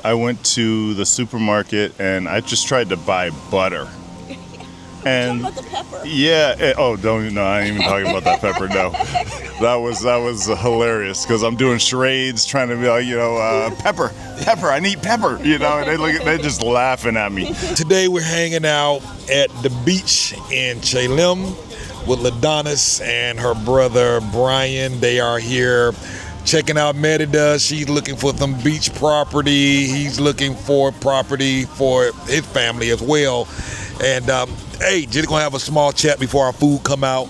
I went to the supermarket and I just tried to buy butter. And Talking about the pepper. yeah, don't no, I ain't even talking about that pepper. No, that was hilarious because I'm doing charades, trying to be like, pepper. I need pepper. And they're just laughing at me. Today we're hanging out at the beach in Chalem with Ladonis and her brother Brian. They are here checking out Merida. She's looking for some beach property. He's looking for property for his family as well. And hey, just gonna have a small chat before our food come out.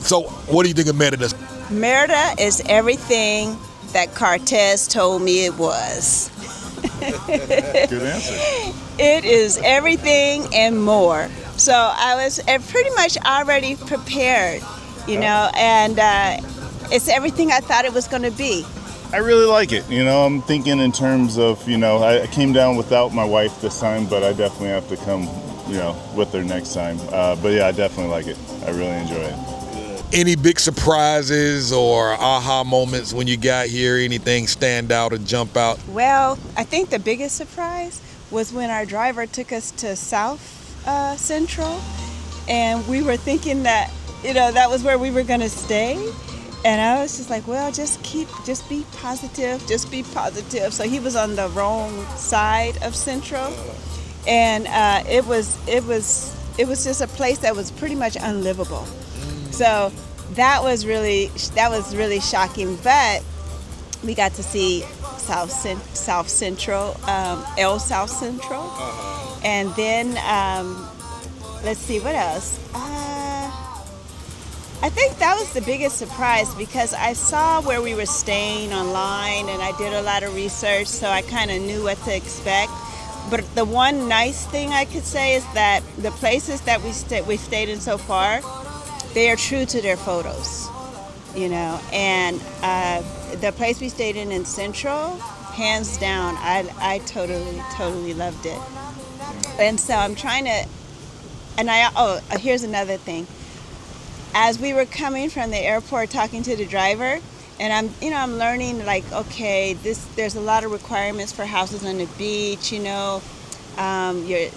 So, what do you think of Merida? Merida is everything that Cortez told me it was. Good answer. It is everything and more. So I was pretty much already prepared, and it's everything I thought it was going to be. I really like it. I'm thinking in terms of, I came down without my wife this time, but I definitely have to come, with her next time. But yeah, I definitely like it. I really enjoy it. Any big surprises or aha moments when you got here? Anything stand out or jump out? Well, I think the biggest surprise was when our driver took us to South Central, and we were thinking that, that was where we were going to stay. And I was just like, well, just be positive. So he was on the wrong side of Central, and it was just a place that was pretty much unlivable. So that was really shocking. But we got to see South Central, El South Central, and then let's see what else. I think that was the biggest surprise because I saw where we were staying online and I did a lot of research, so I kind of knew what to expect. But the one nice thing I could say is that the places that we've stayed in so far, they are true to their photos, and the place we stayed in Central, hands down, I totally loved it. And so I'm trying to, and here's another thing. As we were coming from the airport talking to the driver, and I'm learning, like, okay, there's a lot of requirements for houses on the beach, you're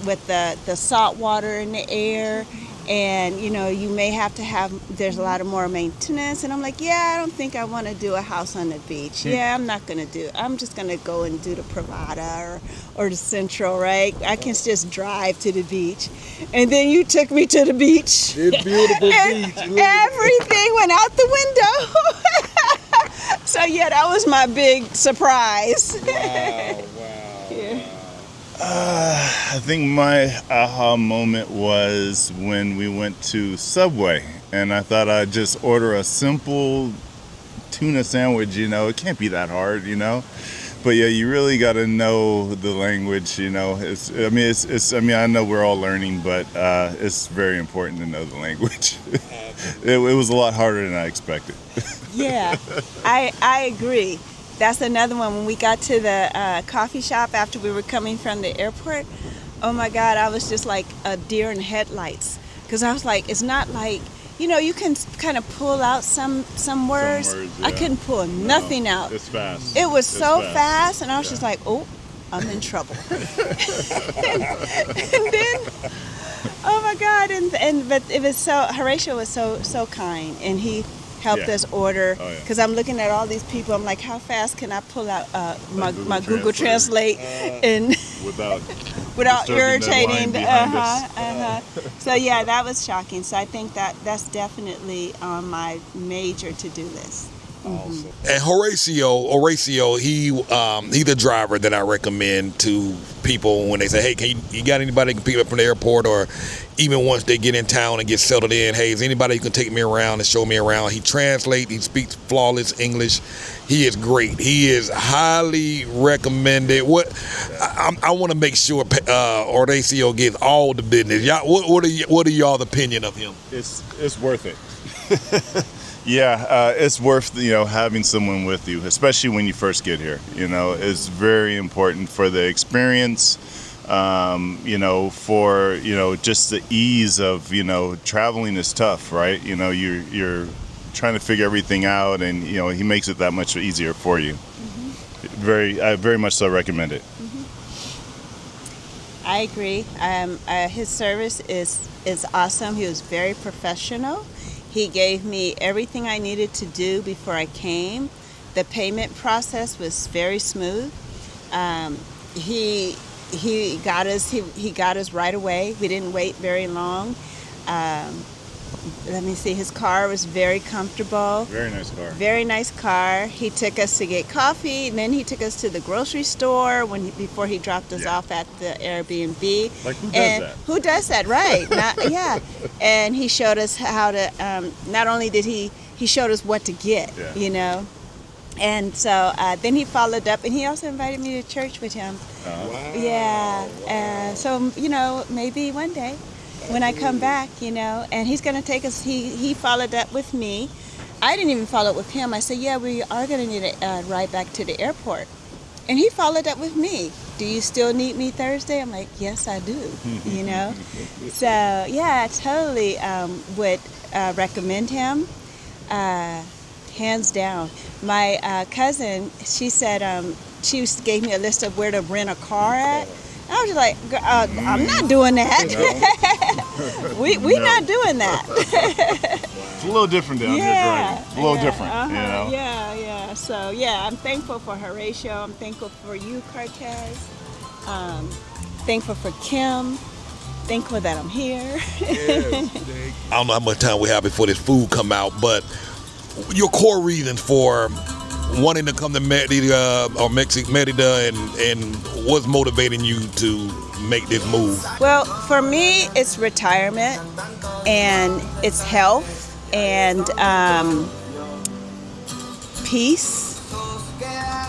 with the salt water in the air, and you may have to there's a lot of more maintenance. And I'm like, yeah, I don't think I want to do a house on the beach. Yeah, I'm just gonna go and do the Pravada or the Central, right? I can just drive to the beach. And then you took me to the beach. It's beautiful and beach. Everything went out the window. So yeah, that was my big surprise. Wow. Yeah. I think my aha moment was when we went to Subway, and I thought I'd just order a simple tuna sandwich. It can't be that hard, But yeah, you really got to know the language. I know we're all learning, but it's very important to know the language. It was a lot harder than I expected. Yeah, I agree. That's another one. When we got to the coffee shop after we were coming from the airport, oh my God, I was just like a deer in headlights. Because I was like, it's not like, you can kind of pull out some words. Yeah. I couldn't pull nothing out. It's fast. It was so fast, and I was just like, oh, I'm in trouble. and then, oh my God, but it was Horatio was so kind, and he helped us order, because I'm looking at all these people. I'm like, how fast can I pull out my Google Translate and without irritating? So yeah, that was shocking. So I think that's definitely on my major to-do list. Awesome. And Horatio, he's the driver that I recommend to people when they say, hey, you got anybody who can pick me up from the airport, or even once they get in town and get settled in, hey, is anybody who can take me around and show me around? He translates, he speaks flawless English. He is great. He is highly recommended. I want to make sure Horatio gets all the business. Y'all, what are y'all's opinion of him? It's worth it. Yeah, it's worth having someone with you, especially when you first get here. It's very important for the experience. For just the ease of traveling is tough, right? You're trying to figure everything out, and he makes it that much easier for you. I very much so recommend it. I agree. His service is awesome. He was very professional. He gave me everything I needed to do before I came. The payment process was very smooth. He got us right away. We didn't wait very long. Let me see. His car was very comfortable. Very nice car. Very nice car. He took us to get coffee, and then he took us to the grocery store before he dropped us off at the Airbnb. Like, who does that? Who does that? Right? Yeah. And he showed us how to. Not only did he showed us what to get. Yeah. You know. And so then he followed up, and he also invited me to church with him. Wow. Yeah. So maybe one day, when I come back, and he's going to take us, he followed up with me. I didn't even follow up with him. I said, yeah, we are going to need a ride back to the airport. And he followed up with me. Do you still need me Thursday? I'm like, yes, I do, So, yeah, I totally would recommend him, hands down. My cousin, she said, she gave me a list of where to rent a car at. I was just like, I'm not doing that. we not doing that. It's a little different down here driving. A little different, Yeah. So, yeah, I'm thankful for Horatio. I'm thankful for you, Cortez. Thankful for Kim. Thankful that I'm here. I don't know how much time we have before this food come out, but your core reasons for wanting to come to Merida and what's motivating you to make this move? Well, for me, it's retirement and it's health and peace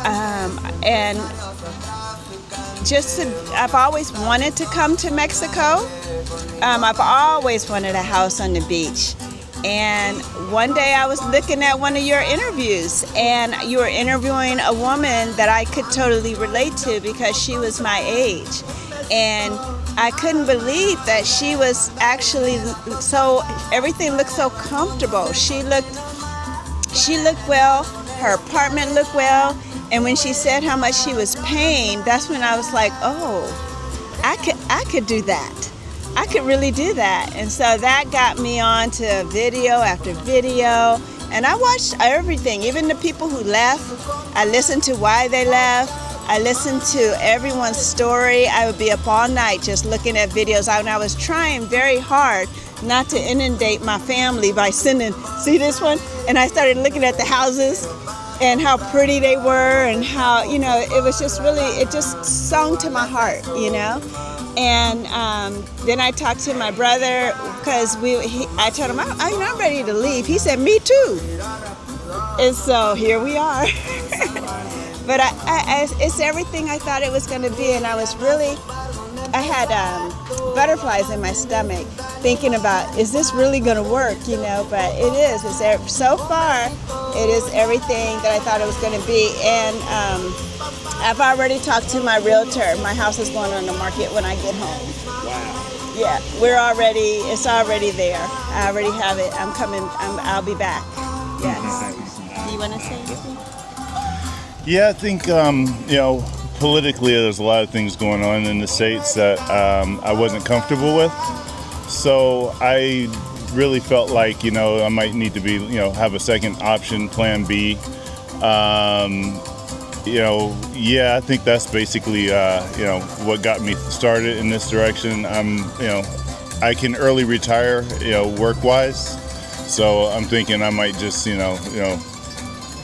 and I've always wanted to come to Mexico. I've always wanted a house on the beach. And one day I was looking at one of your interviews, and you were interviewing a woman that I could totally relate to because she was my age. And I couldn't believe that she was actually everything looked so comfortable. She looked well, her apartment looked well, and when she said how much she was paying, that's when I was like, oh, I could do that. I could really do that. And so that got me on to video after video. And I watched everything, even the people who left. I listened to why they left. I listened to everyone's story. I would be up all night just looking at videos. And I was trying very hard not to inundate my family by sending, see this one? And I started looking at the houses and how pretty they were and how, it was just really, it just sung to my heart, And then I talked to my brother because I told him, I'm ready to leave. He said, me too. And so here we are. But it's everything I thought it was going to be. And I had butterflies in my stomach thinking about, is this really going to work? But it is. So far, it is everything that I thought it was going to be. And I've already talked to my realtor. My house is going on the market when I get home. Wow. Yeah, it's already there. I already have it. I'm coming, I'll be back. Yes. Do you want to say anything? Yeah, I think, politically there's a lot of things going on in the States that I wasn't comfortable with. So I really felt like, I might need to be, have a second option, plan B. I think that's basically, what got me started in this direction. I can early retire, work-wise. So I'm thinking I might just,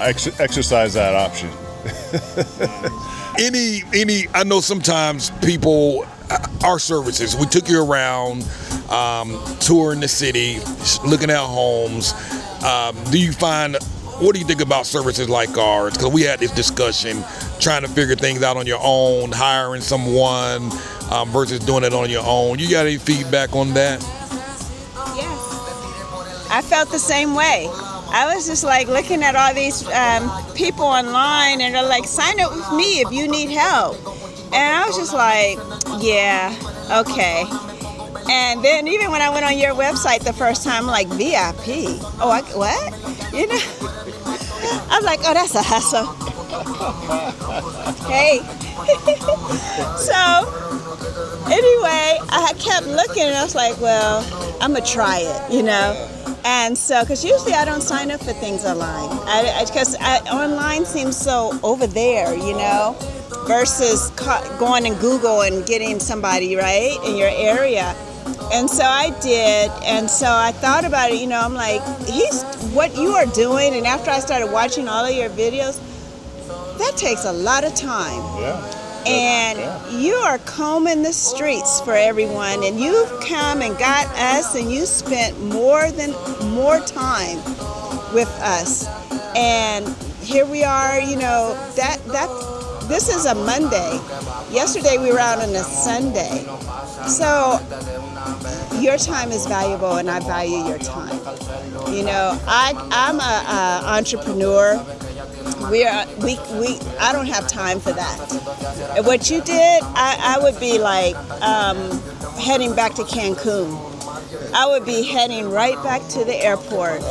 exercise that option. I know sometimes people, our services, we took you around, touring the city, looking at homes. What do you think about services like ours? Because we had this discussion, trying to figure things out on your own, hiring someone versus doing it on your own. You got any feedback on that? Yes. I felt the same way. I was just like looking at all these people online, and they're like, sign up with me if you need help. And I was just like, yeah, okay. And then even when I went on your website the first time, I'm like, VIP? Oh, what? I was like, oh, that's a hustle. Hey. So anyway, I kept looking and I was like, well, I'm gonna try it, you know. And so, because usually I don't sign up for things online, because online seems so over there, you know, versus going in Google and getting somebody right in your area. And so I did, and so I thought about it, you know, I'm like, what you are doing, and after I started watching all of your videos, that takes a lot of time. Yeah. And you are combing the streets for everyone, and you've come and got us, and you spent more time with us. And here we are, you know, this is a Monday. Yesterday we were out on a Sunday. So your time is valuable, and I value your time. You know, I'm a entrepreneur. I don't have time for that. And what you did, I would be like heading back to Cancun. I would be heading right back to the airport,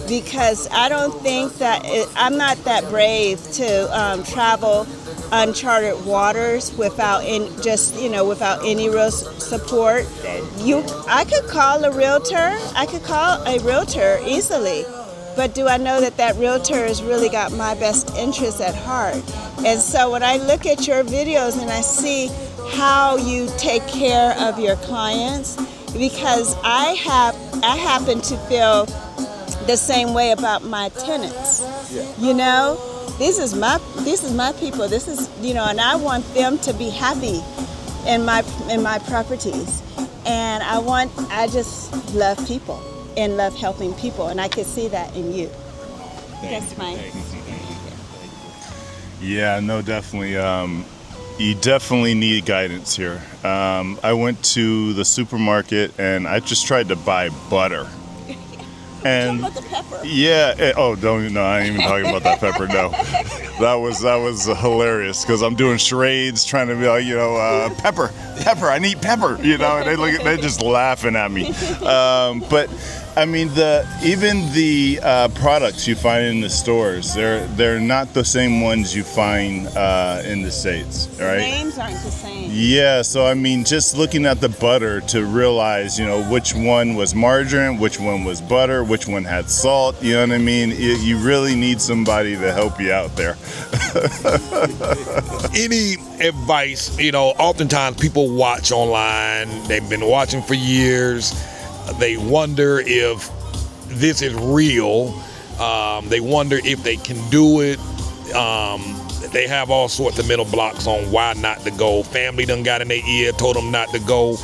because I don't think that I'm not that brave to travel uncharted waters without any real support. I could call a realtor. I could call a realtor easily. But do I know that realtor has really got my best interest at heart? And so when I look at your videos and I see how you take care of your clients, because I happen to feel the same way about my tenants. Yeah. You know, this is my people. This is, you know, and I want them to be happy in my properties. And I just love people and love helping people, and I could see that in you. That's mine. Yeah, no, definitely. You definitely need guidance here. I went to the supermarket and I just tried to buy butter. And talking about the pepper. Yeah. I ain't even talking about that pepper. No, that was hilarious, because I'm doing charades trying to be like, you know, pepper. I need pepper. You know, and they're just laughing at me. But I mean, even the products you find in the stores, they're not the same ones you find in the States, right? Names aren't the same. Yeah, so I mean, just looking at the butter to realize, you know, which one was margarine, which one was butter, which one had salt, you know what I mean? You really need somebody to help you out there. Any advice? You know, oftentimes people watch online, they've been watching for years. They wonder if this is real. They wonder if they can do it. They have all sorts of mental blocks on why not to go. Family done got in their ear, told them not to go.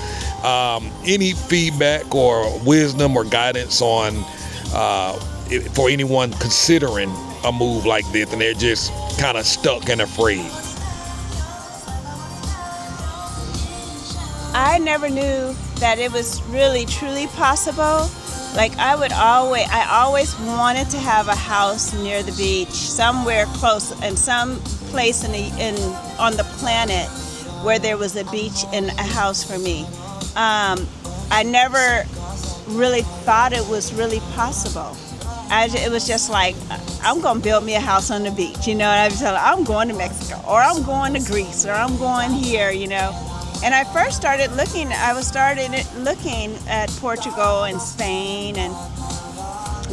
Any feedback or wisdom or guidance on for anyone considering a move like this and they're just kind of stuck and afraid? I never knew that it was really truly possible. Like I always wanted to have a house near the beach, somewhere close, in some place on the planet where there was a beach and a house for me. I never really thought it was really possible. It was just like, I'm gonna build me a house on the beach, you know. And I was telling, I'm going to Mexico, or I'm going to Greece, or I'm going here, you know. And I first started looking at Portugal and Spain, and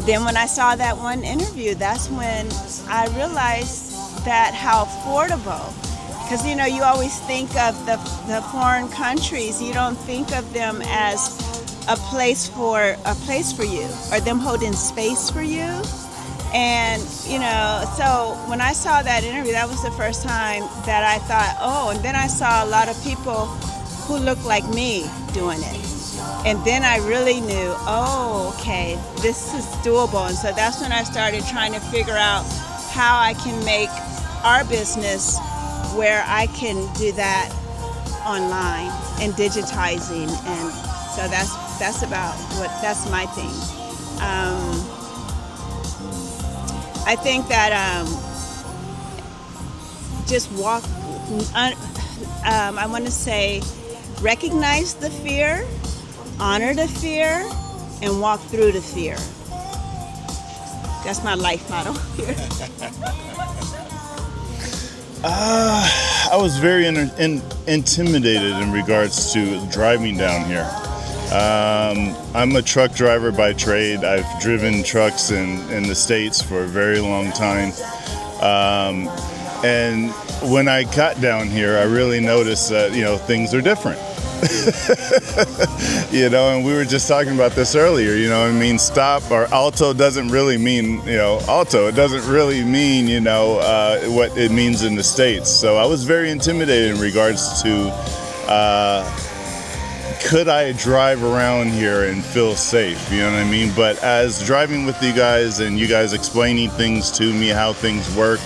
then when I saw that one interview, that's when I realized that how affordable. Because you know, you always think of the foreign countries, you don't think of them as a place for you, or them holding space for you. And you know, so when I saw that interview, that was the first time that I thought, oh, and then I saw a lot of people who looked like me doing it. And then I really knew, oh, okay, this is doable. And so that's when I started trying to figure out how I can make our business where I can do that online and digitizing. And so that's my thing. I think that just walk, I want to say, recognize the fear, honor the fear, and walk through the fear. That's my life motto here. I was very intimidated in regards to driving down here. I'm a truck driver by trade. I've driven trucks in the States for a very long time. And when I got down here, I really noticed that, things are different. And we were just talking about this earlier, stop or alto doesn't really mean, alto. It doesn't really mean, what it means in the States. So I was very intimidated in regards to, could I drive around here and feel safe? You know what I mean? But as driving with you guys and you guys explaining things to me, how things work,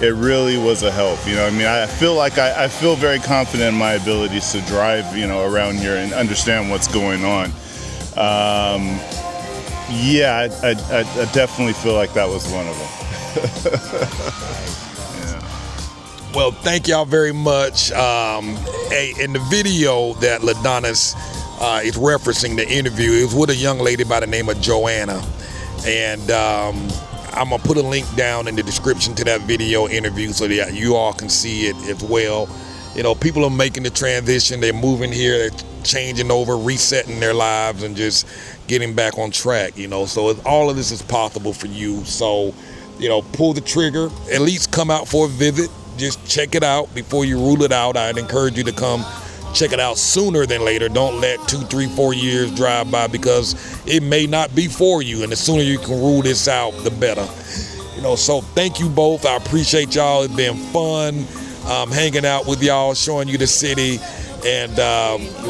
it really was a help. I feel like I feel very confident in my abilities to drive, around here and understand what's going on. I definitely feel like that was one of them. Yeah. Well, thank y'all very much. In the video that LaDonis is referencing the interview, it was with a young lady by the name of Joanna. And I'm going to put a link down in the description to that video interview so that you all can see it as well. People are making the transition. They're moving here. They're changing over, resetting their lives, and just getting back on track, So all of this is possible for you. So, pull the trigger. At least come out for a visit. Just check it out before you rule it out. I'd encourage you to come check it out sooner than later. Don't let 2, 3, 4 years drive by, because it may not be for you. And the sooner you can rule this out, the better. So thank you both. I appreciate y'all. It's been fun hanging out with y'all, showing you the city, and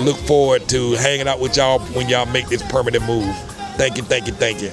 look forward to hanging out with y'all when y'all make this permanent move. Thank you, thank you, thank you.